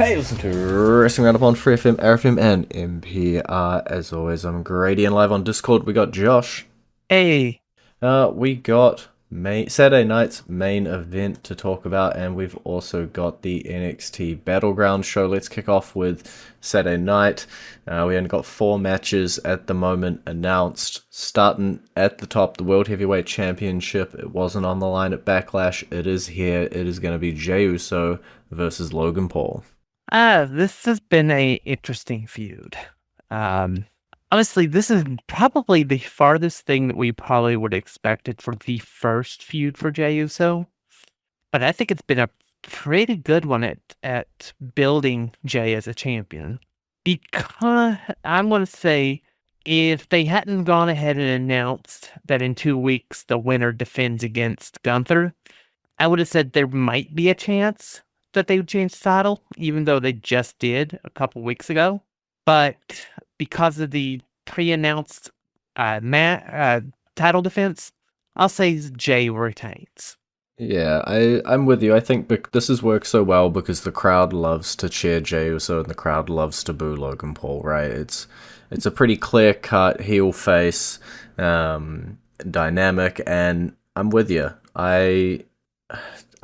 Hey, listen to Wrestling Roundup on FreeFM, ArrowFM, and MPR. As always, I'm Grady, and live on Discord, we got Josh. Hey, We got Saturday night's main event to talk about, and we've also got the NXT Battleground show. Let's kick off with Saturday night. We only got 4 matches at the moment announced. Starting at the top, the World Heavyweight Championship. It wasn't on the line at Backlash. It is here. It is going to be Jey Uso versus Logan Paul. this has been a interesting feud. Um, Honestly, this is probably the farthest thing that we probably would have expected for the first feud for Jey Uso. But I think it's been a pretty good one at building Jey as a champion. Because I'm going to say, if they hadn't gone ahead and announced that in 2 weeks the winner defends against Gunther, I would have said there might be a chance that they would change the title, even though they just did a couple weeks ago. But because of the pre-announced title defense, I'll say Jey retains. Yeah, I'm with you. I think this has worked so well because the crowd loves to cheer Jey Uso and the crowd loves to boo Logan Paul, right? It's a pretty clear cut heel face dynamic, and I'm with you. I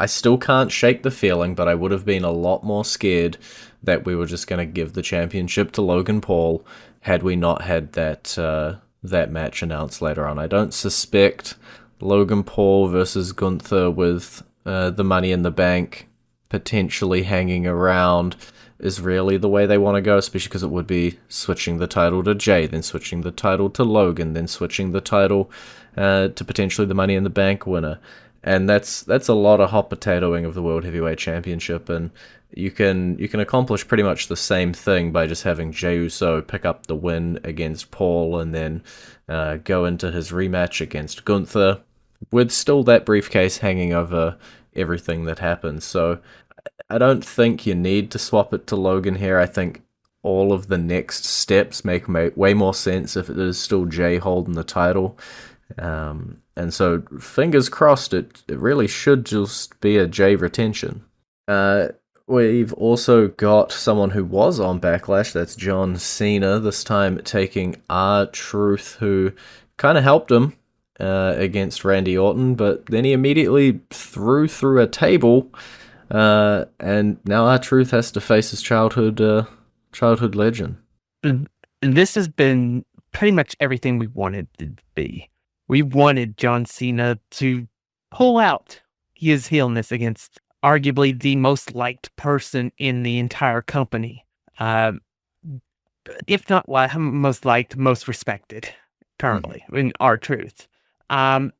still can't shake the feeling, but I would have been a lot more scared that we were just going to give the championship to Logan Paul had we not had that match announced later on. I don't suspect Logan Paul versus Gunther with the Money in the Bank potentially hanging around is really the way they want to go, especially because it would be switching the title to Jey, then switching the title to Logan, then switching the title to potentially the Money in the Bank winner. And that's a lot of hot potatoing of the World Heavyweight Championship, and you can accomplish pretty much the same thing by just having Jey Uso pick up the win against Paul and then go into his rematch against Gunther with still that briefcase hanging over everything that happens. So I don't think you need to swap it to Logan here. I think all of the next steps make way more sense if it is still Jey holding the title. And so, fingers crossed, it really should just be a Jey retention. We've also got someone who was on Backlash, that's John Cena, this time taking R-Truth, who kind of helped him against Randy Orton, but then he immediately threw through a table, and now R-Truth has to face his childhood legend. And this has been pretty much everything we wanted to be. We wanted John Cena to pull out his heelness against arguably the most liked person in the entire company. If not most liked, most respected currently in R-Truth. I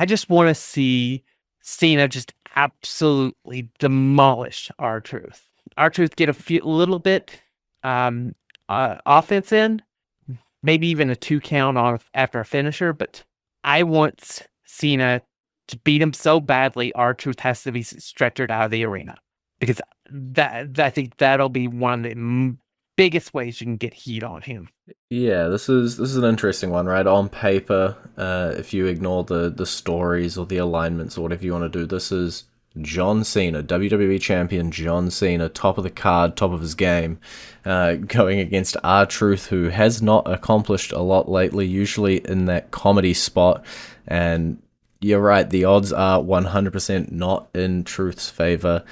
just want to see Cena just absolutely demolish R-Truth. R-Truth get a little bit offense in, maybe even a 2 count off after a finisher, but I want Cena to beat him so badly R-Truth has to be stretchered out of the arena, because I think that'll be one of the biggest ways you can get heat on him. Yeah, this is an interesting one, right? On paper, if you ignore the stories or the alignments or whatever you want to do, this is John Cena, WWE Champion John Cena, top of the card, top of his game, going against R-Truth, who has not accomplished a lot lately, usually in that comedy spot. And you're right, the odds are 100% not in Truth's favor.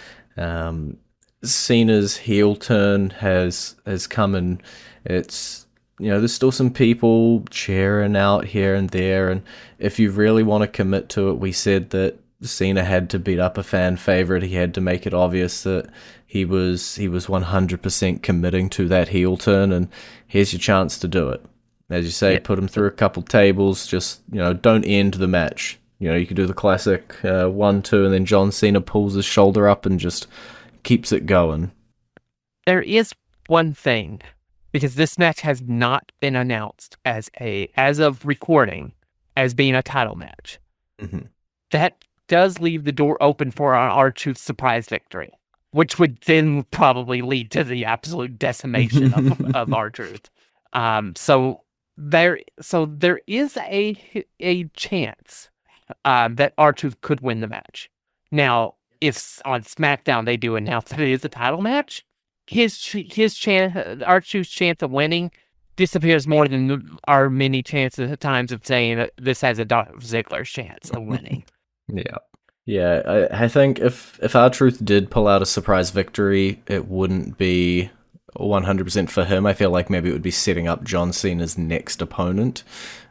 Cena's heel turn has come, and it's, there's still some people cheering out here and there, and if you really want to commit to it, we said that Cena had to beat up a fan favorite. He had to make it obvious that he was 100% committing to that heel turn, and here's your chance to do it. As you say, put him through a couple tables. Just don't end the match. You could do the classic 1-2, and then John Cena pulls his shoulder up and just keeps it going. There is one thing, because this match has not been announced as of recording as being a title match. Mm-hmm. That does leave the door open for our R-Truth surprise victory, which would then probably lead to the absolute decimation of R-Truth. So there is a chance that R-Truth could win the match. Now, if on SmackDown they do announce that it is a title match, his chance, R-Truth's chance of winning disappears more than our many chances at times of saying that this has a Dolph Ziggler's chance of winning. Yeah. Yeah, I think if R-Truth did pull out a surprise victory, it wouldn't be 100% for him. I feel like maybe it would be setting up John Cena's next opponent,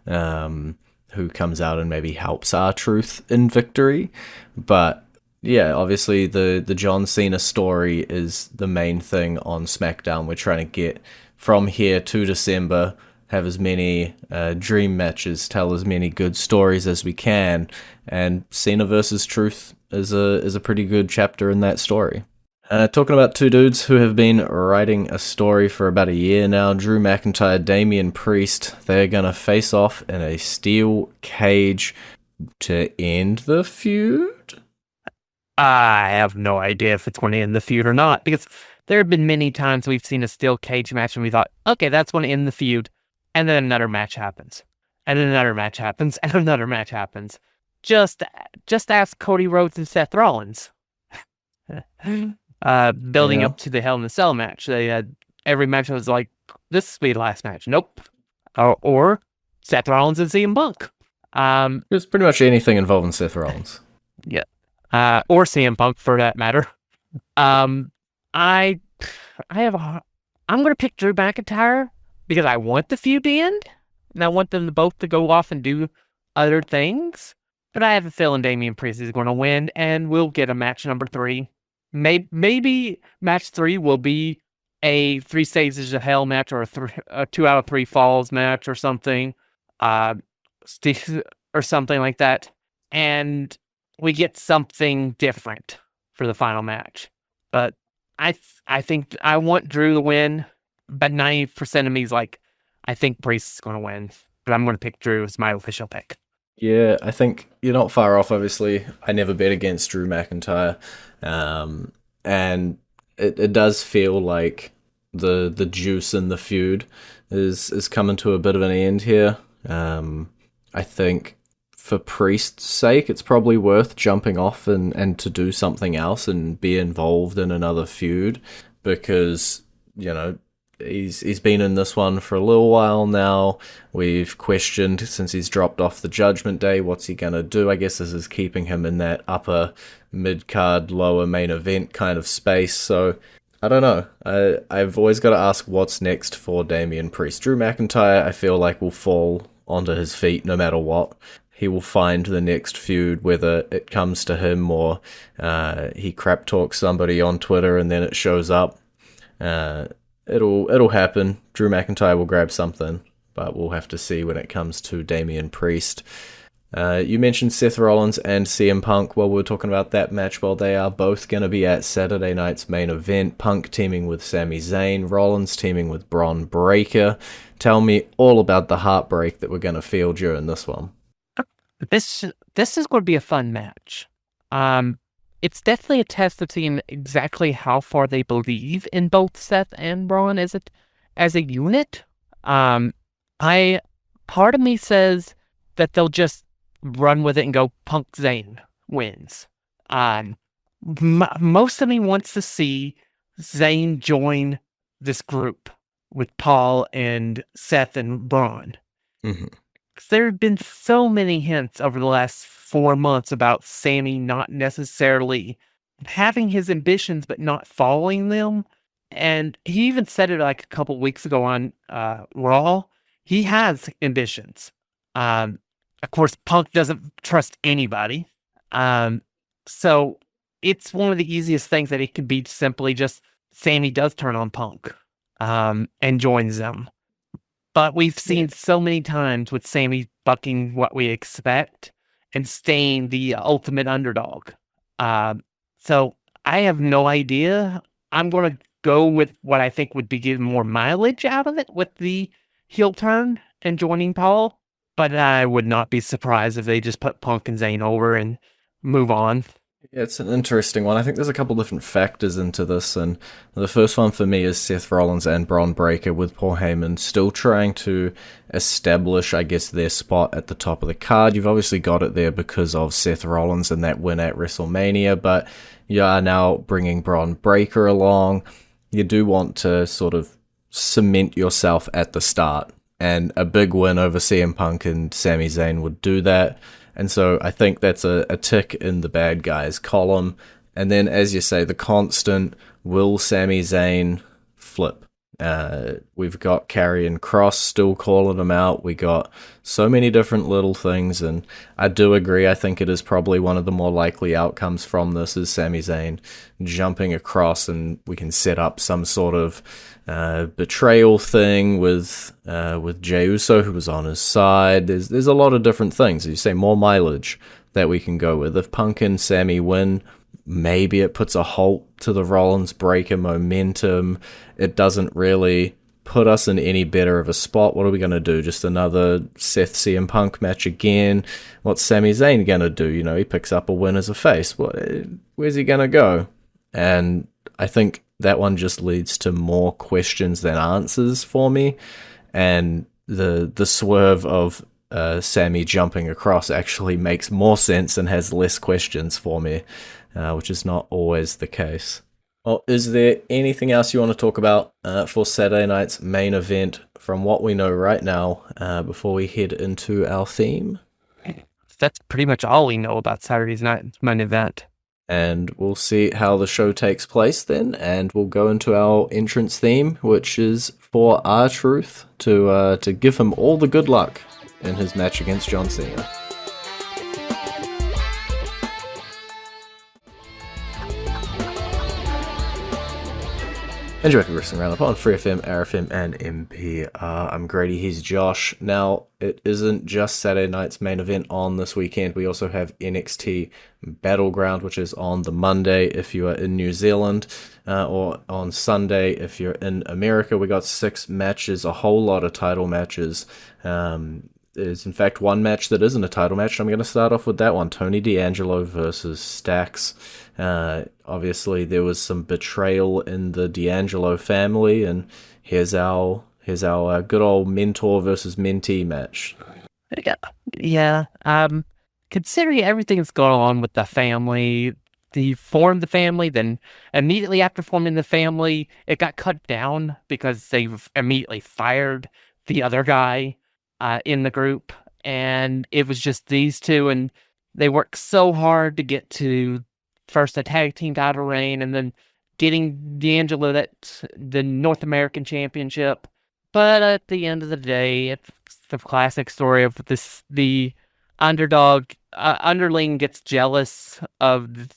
who comes out and maybe helps R-Truth in victory. But yeah, obviously the John Cena story is the main thing on SmackDown. We're trying to get from here to December, have as many dream matches, tell as many good stories as we can, and Cena versus Truth is a pretty good chapter in that story. Talking about two dudes who have been writing a story for about a year now, Drew McIntyre, Damian Priest, they're going to face off in a steel cage to end the feud? I have no idea if it's going to end the feud or not, because there have been many times we've seen a steel cage match and we thought, okay, that's going to end the feud, and then another match happens, and then another match happens, and another match happens. Just ask Cody Rhodes and Seth Rollins. Building up to the Hell in a Cell match, they had every match was like, this will be the last match. Nope. Or Seth Rollins and CM Punk. It was pretty much anything involving Seth Rollins. Yeah. Or CM Punk for that matter. I'm going to pick Drew McIntyre because I want the feud to end, and I want them both to go off and do other things. But I have a feeling Damian Priest is going to win, and we'll get a match number 3. Maybe match 3 will be a 3 stages of hell match, or a 2 out of 3 falls match, or something, or something like that, and we get something different for the final match. But I think I want Drew to win, but 90% of me is like, I think Priest is going to win, but I'm going to pick Drew as my official pick. Yeah, I think you're not far off, obviously. I never bet against Drew McIntyre. And it does feel like the juice in the feud is coming to a bit of an end here. I think for Priest's sake, it's probably worth jumping off and to do something else and be involved in another feud, because, you know, he's been in this one for a little while now. We've questioned since he's dropped off the Judgment Day, what's he gonna do? I guess this is keeping him in that upper mid-card, lower main event kind of space. So I don't know. I've always got to ask what's next for Damian Priest. Drew McIntyre, I feel like, will fall onto his feet no matter what. He will find the next feud, whether it comes to him or he crap talks somebody on Twitter and then it shows up. It'll happen. Drew McIntyre will grab something, but we'll have to see when it comes to Damian Priest. You mentioned Seth Rollins and CM Punk. Well, we're talking about that match. Well, they are both going to be at Saturday night's main event. Punk teaming with Sami Zayn, Rollins teaming with Bron Breakker. Tell me all about the heartbreak that we're going to feel during this one. This is going to be a fun match. It's definitely a test of seeing exactly how far they believe in both Seth and Braun as a unit. Part of me says that they'll just run with it and go Punk Zayn wins. Most of me wants to see Zayn join this group with Paul and Seth and Braun. Mm-hmm. There have been so many hints over the last 4 months about Sami not necessarily having his ambitions, but not following them. And he even said it like a couple weeks ago on Raw. He has ambitions. Of course, Punk doesn't trust anybody. So it's one of the easiest things that it could be simply just Sami does turn on Punk and joins them. But we've seen so many times with Sami bucking what we expect and staying the ultimate underdog. So I have no idea. I'm going to go with what I think would be getting more mileage out of it with the heel turn and joining Paul. But I would not be surprised if they just put Punk and Zayn over and move on. It's an interesting one. I think there's a couple different factors into this, and the first one for me is Seth Rollins and Bron Breakker with Paul Heyman still trying to establish, I guess, their spot at the top of the card. You've obviously got it there because of Seth Rollins and that win at WrestleMania, but you are now bringing Bron Breakker along. You do want to sort of cement yourself at the start, and a big win over CM Punk and Sami Zayn would do that. And so I think that's a tick in the bad guys column. And then, as you say, the constant, will Sami Zayn flip? We've got Karrion Kross still calling him out. We got so many different little things, and I do agree. I think it is probably one of the more likely outcomes from this is Sami Zayn jumping across, and we can set up some sort of betrayal thing with Jey Uso, who was on his side. There's a lot of different things. As you say, more mileage that we can go with. If Punk and Sami win, maybe it puts a halt to the Rollins Breakker momentum. It doesn't really put us in any better of a spot. What are we going to do? Just another Seth CM Punk match again? What's Sami Zayn going to do? You know, he picks up a win as a face. Where's he going to go? And I think that one just leads to more questions than answers for me. And the swerve of Sami jumping across actually makes more sense and has less questions for me, which is not always the case. Well, is there anything else you want to talk about for Saturday night's main event from what we know right now before we head into our theme? That's pretty much all we know about Saturday's night's main event. And we'll see how the show takes place then, and we'll go into our entrance theme, which is for R-Truth to give him all the good luck in his match against John Cena. Enjoy the Wrestling Roundup on FreeFM, ArrowFM, and MPR. I'm Grady, he's Josh. Now, it isn't just Saturday night's main event on this weekend. We also have NXT Battleground, which is on the Monday if you are in New Zealand, or on Sunday if you're in America. We got 6 matches, a whole lot of title matches. There's in fact one match that isn't a title match. I'm going to start off with that one. Tony D'Angelo versus Stax. Obviously there was some betrayal in the D'Angelo family, and here's our good old mentor versus mentee match. Yeah. Considering everything that's going on with the family, he formed the family, then immediately after forming the family, it got cut down because they immediately fired the other guy in the group, and it was just these two, and they worked so hard to get to first a tag team title reign, and then getting D'Angelo the North American Championship. But at the end of the day, it's the classic story of the underling gets jealous of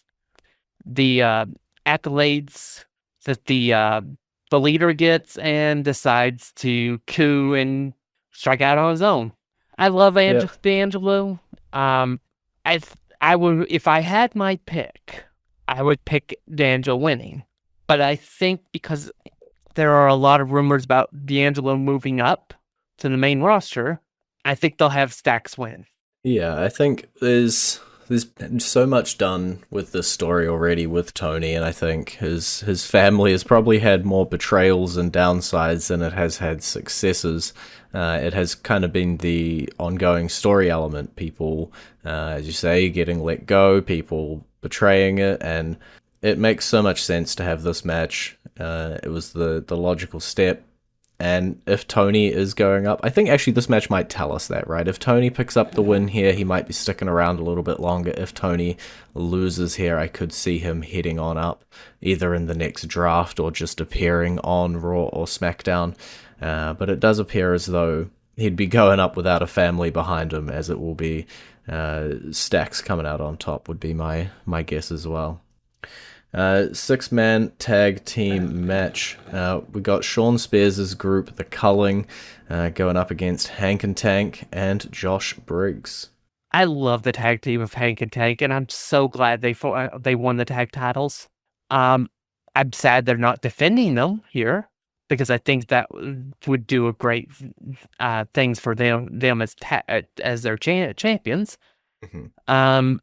the accolades that the leader gets and decides to coup and strike out on his own. I love D'Angelo. I would, if I had my pick, I would pick D'Angelo winning. But I think because there are a lot of rumors about D'Angelo moving up to the main roster, I think they'll have Stax win. Yeah, I think there's so much done with this story already with Tony, and I think his family has probably had more betrayals and downsides than it has had successes. It has kind of been the ongoing story element. People, as you say, getting let go, people betraying it, and it makes so much sense to have this match. It was the logical step. And if Tony is going up, I think actually this match might tell us that, right? If Tony picks up the win here, he might be sticking around a little bit longer. If Tony loses here, I could see him heading on up, either in the next draft or just appearing on Raw or SmackDown. But it does appear as though he'd be going up without a family behind him, as it will be Stax coming out on top would be my guess as well. 6-man tag team match. We got Sean Spears' group, the Culling, going up against Hank and Tank and Josh Briggs. I love the tag team of Hank and Tank, and I'm so glad they won the tag titles. I'm sad they're not defending them here, because I think that would do a great things for them as their champions. Mm-hmm.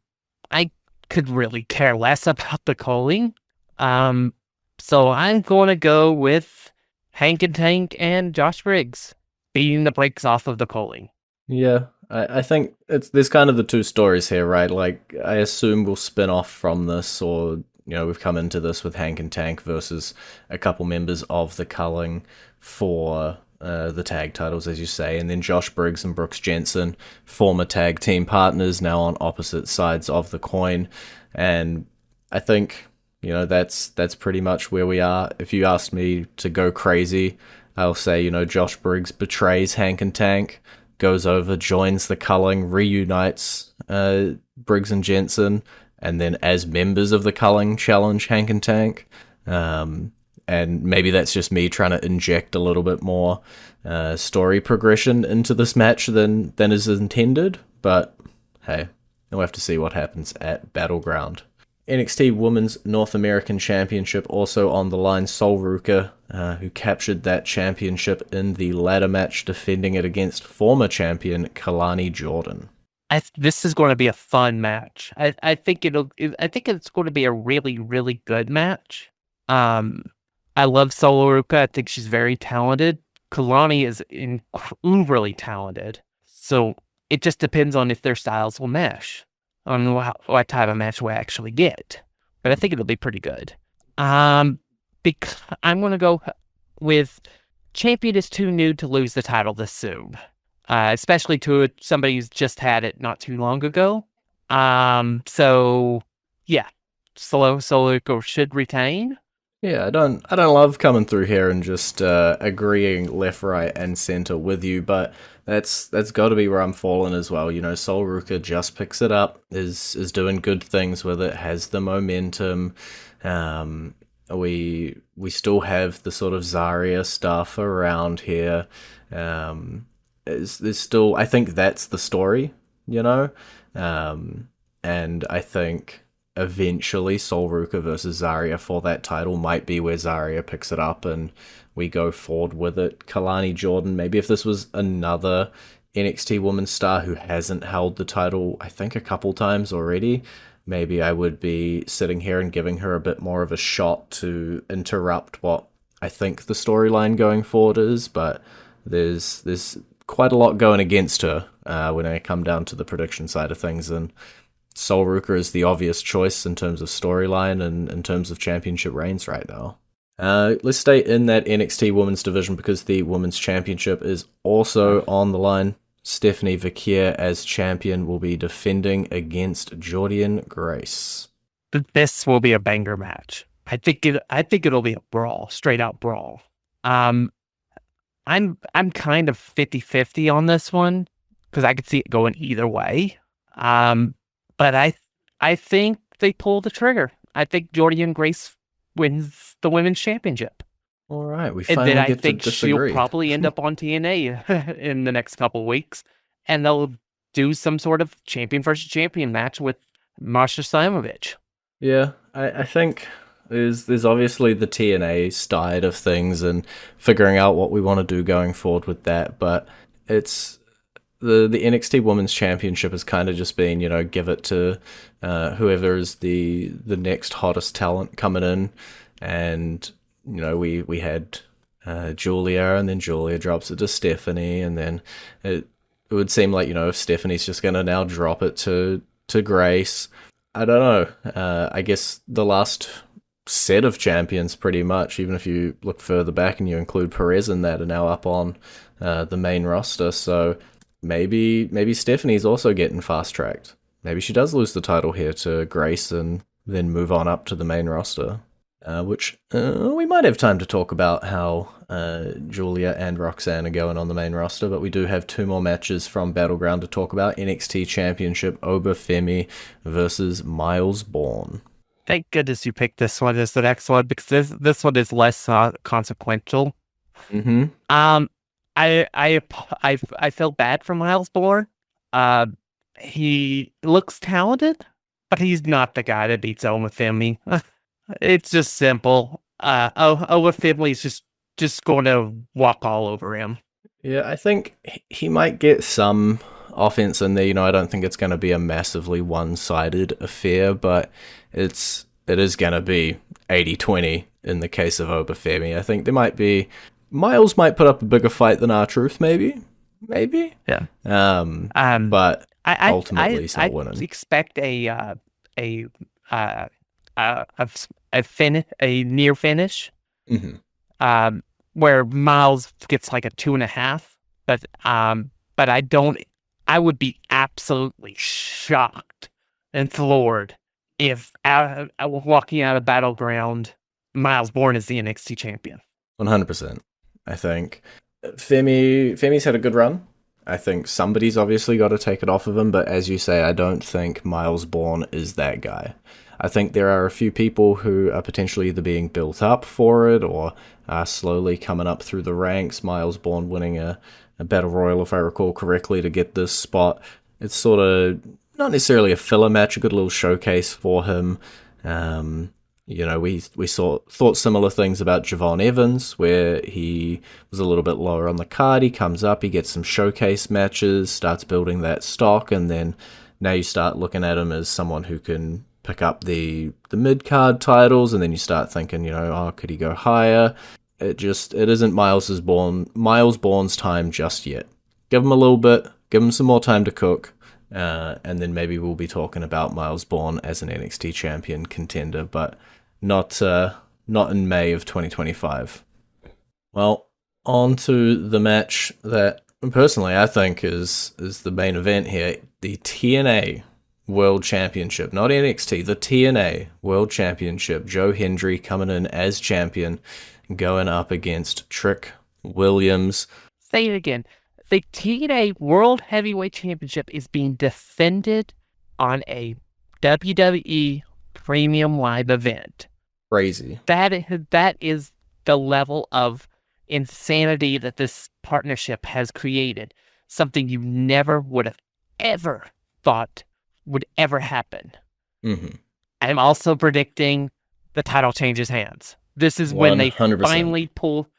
I could really care less about the calling. Um, so I'm going to go with Hank and Tank and Josh Briggs beating the brakes off of the calling. Yeah, I think there's kind of the two stories here, right? Like, I assume we'll spin off from this, or we've come into this with Hank and Tank versus a couple members of the culling for the tag titles, as you say, and then Josh Briggs and Brooks Jensen, former tag team partners, now on opposite sides of the coin, and I think that's pretty much where we are. If you asked me to go crazy, I'll say Josh Briggs betrays Hank and Tank, goes over, joins the culling, reunites Briggs and Jensen, and then as members of the culling challenge Hank and Tank. And maybe that's just me trying to inject a little bit more story progression into this match than is intended. But hey, we'll have to see what happens at Battleground. NXT Women's North American Championship also on the line. Sol Ruka, who captured that championship in the ladder match, defending it against former champion Kalani Jordan. This is going to be a fun match. I think it's going to be a really, really good match. I love Sol Ruka. I think she's very talented. Kalani is uberly talented. So it just depends on if their styles will mesh, on what type of match we actually get. But I think it'll be pretty good. Because I'm going to go with champion is too new to lose the title this soon. Especially to somebody who's just had it not too long ago. So yeah, Sol Ruka should retain. Yeah, I don't love coming through here and just agreeing left, right, and center with you, but that's got to be where I'm falling as well. Sol Ruka just picks it up, is doing good things with it, has the momentum. We still have the sort of Zarya stuff around here. There's still, I think that's the story, and I think eventually Sol Ruka versus Zarya for that title might be where Zarya picks it up and we go forward with it. Kalani Jordan, maybe if this was another NXT women's star who hasn't held the title, I think a couple times already, maybe I would be sitting here and giving her a bit more of a shot to interrupt what I think the storyline going forward is, but there's quite a lot going against her when I come down to the prediction side of things, and Sol Ruka is the obvious choice in terms of storyline and in terms of championship reigns right now. Let's stay in that NXT women's division because the women's championship is also on the line. Stephanie Vaquer as champion will be defending against Jordynne Grace. This will be a banger match. I think it'll be a brawl, straight out brawl. I'm kind of 50-50 on this one because I could see it going either way. But I think they pull the trigger. I think Jordynne Grace wins the women's championship. All right, we finally get to disagree. And then I think she'll probably end up on TNA in the next couple of weeks, and they'll do some sort of champion versus champion match with Masha Slamovich. Yeah, I think there's obviously the TNA side of things and figuring out what we want to do going forward with that, but it's the NXT Women's Championship has kind of just been, give it to whoever is the next hottest talent coming in, and we had Julia, and then Julia drops it to Stephanie, and then it would seem like if Stephanie's just gonna now drop it to Grace, I don't know. I guess the last set of champions, pretty much, even if you look further back and you include Perez in that, are now up on the main roster, so. Maybe Stephanie's also getting fast-tracked. Maybe she does lose the title here to Grace and then move on up to the main roster. Which we might have time to talk about how Julia and Roxanne are going on the main roster, but we do have two more matches from Battleground to talk about. NXT Championship, Obafemi versus Miles Bourne. Thank goodness you picked this one as the next one, because this one is less consequential. Mm-hmm. I felt bad for Miles Bourne. He looks talented, but he's not the guy that beats Obafemi. It's just simple. Obafemi's just going to walk all over him. Yeah, I think he might get some offense in there. You know, I don't think it's going to be a massively one-sided affair, but it is going to be 80-20 in the case of Obafemi. I think there might be Miles might put up a bigger fight than R-Truth, maybe. Yeah. But ultimately, I he's not winning. expect a near finish, where Miles gets like a 2.5. But I would be absolutely shocked and floored if walking out of Battleground, Miles Bourne is the NXT champion. 100%. I think Femi's had a good run. I think somebody's obviously got to take it off of him, but as you say, I don't think Miles Bourne is that guy. I think there are a few people who are potentially either being built up for it or are slowly coming up through the ranks. Miles Bourne winning a Battle Royal, if I recall correctly, to get this spot. It's sort of not necessarily a filler match, a good little showcase for him. You know, we thought similar things about Javon Evans, where he was a little bit lower on the card. He comes up, he gets some showcase matches, starts building that stock, and then now you start looking at him as someone who can pick up the mid-card titles, and then you start thinking, you know, oh, could he go higher? It isn't Miles Bourne's time just yet. Give him a little bit, give him some more time to cook, and then maybe we'll be talking about Miles Bourne as an NXT champion contender, but not in May of 2025. Well, on to the match that personally I think is the main event here, the TNA World Championship, not NXT, the TNA World Championship. Joe Hendry coming in as champion, going up against Trick Williams. Say it again. The TNA World Heavyweight Championship is being defended on a WWE Premium Live event. Crazy. That is the level of insanity that this partnership has created. Something you never would have ever thought would ever happen. I'm also predicting the title changes hands. This is when they 100%. finally pull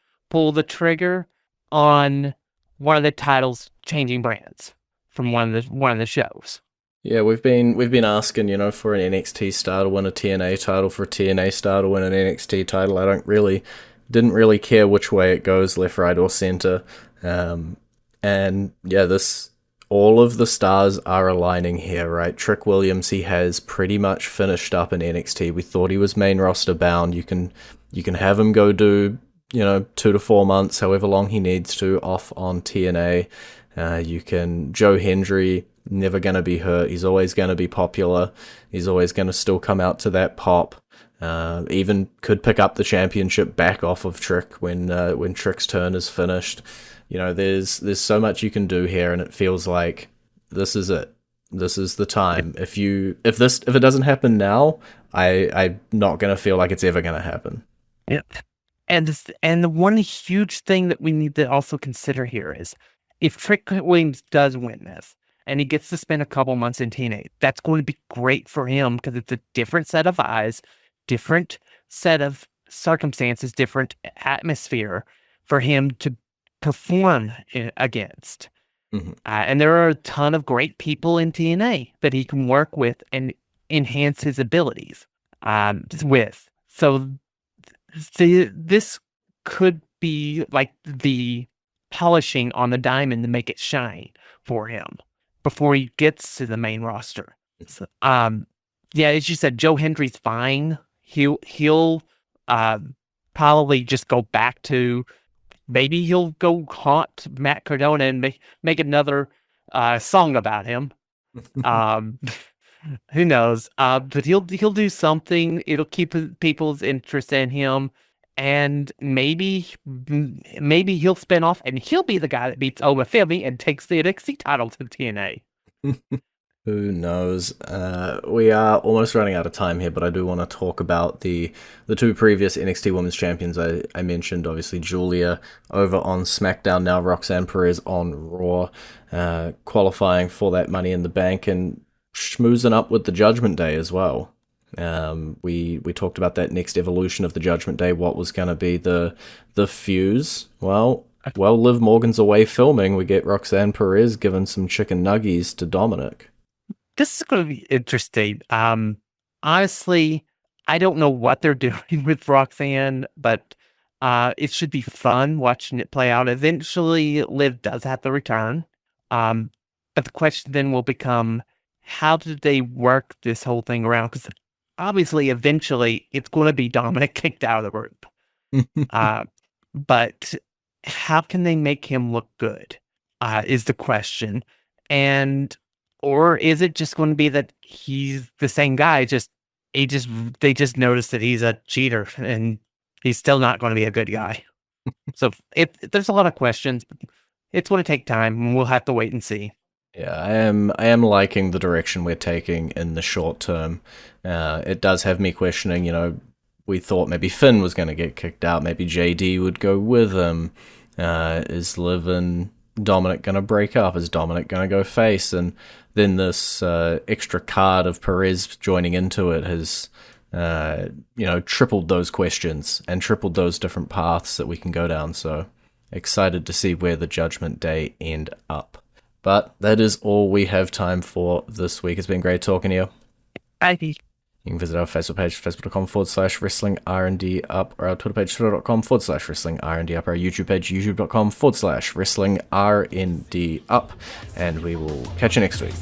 the trigger on one of the titles changing brands from one of the shows. Yeah, we've been asking, you know, for an NXT star to win a TNA title, for a TNA star to win an NXT title. I didn't really care which way it goes, left, right, or center. And yeah, all of the stars are aligning here, right? Trick Williams, he has pretty much finished up in NXT. We thought he was main roster bound. You can have him go do, you know, 2 to 4 months, however long he needs to, off on TNA. Joe Hendry, never going to be hurt. He's always going to be popular. He's always going to still come out to that pop. Even could pick up the championship back off of Trick when Trick's turn is finished. You know, there's so much you can do here, and it feels like this is it. This is the time. If it doesn't happen now, I'm not gonna feel like it's ever gonna happen. Yep. And the one huge thing that we need to also consider here is if Trick Williams does win this and he gets to spend a couple months in TNA, that's going to be great for him because it's a different set of eyes, different set of circumstances, different atmosphere for him to perform against. And there are a ton of great people in TNA that he can work with and enhance his abilities with. So this could be like the polishing on the diamond to make it shine for him before he gets to the main roster. So, yeah, as you said, Joe Hendry's fine. He'll probably just go back to, maybe he'll go haunt Matt Cardona and make another song about him. Who knows? But he'll do something. It'll keep people's interest in him, and maybe he'll spin off and he'll be the guy that beats Obafemi and takes the NXT title to TNA. Who knows? We are almost running out of time here, but I do want to talk about the two previous NXT Women's Champions I mentioned. Obviously, Julia over on SmackDown, now Roxanne Perez on Raw, qualifying for that Money in the Bank and schmoozing up with the Judgment Day as well. We talked about that next evolution of the Judgment Day, what was going to be the fuse. Well, while Liv Morgan's away filming, we get Roxanne Perez giving some chicken nuggies to Dominic. This is going to be interesting. Honestly, I don't know what they're doing with Roxanne, but it should be fun watching it play out. Eventually, Liv does have to return. But the question then will become, how did they work this whole thing around? Because obviously, eventually, it's going to be Dominic kicked out of the group. But how can they make him look good? Is the question. Or is it just going to be that he's the same guy? They just noticed that he's a cheater and he's still not going to be a good guy. So there's a lot of questions. It's going to take time, and we'll have to wait and see. Yeah, I am liking the direction we're taking in the short term. It does have me questioning, we thought maybe Finn was going to get kicked out, maybe JD would go with him. Is Liv and Dominic going to break up? Is Dominic going to go face? And then this extra card of Perez joining into it has, tripled those questions and tripled those different paths that we can go down. So excited to see where the Judgment Day end up. But that is all we have time for this week. It's been great talking to you. I You can visit our Facebook page, facebook.com/wrestling R&D up, or our Twitter page, twitter.com/wrestling R&D up, our YouTube page, youtube.com/wrestling R&D up, and we will catch you next week.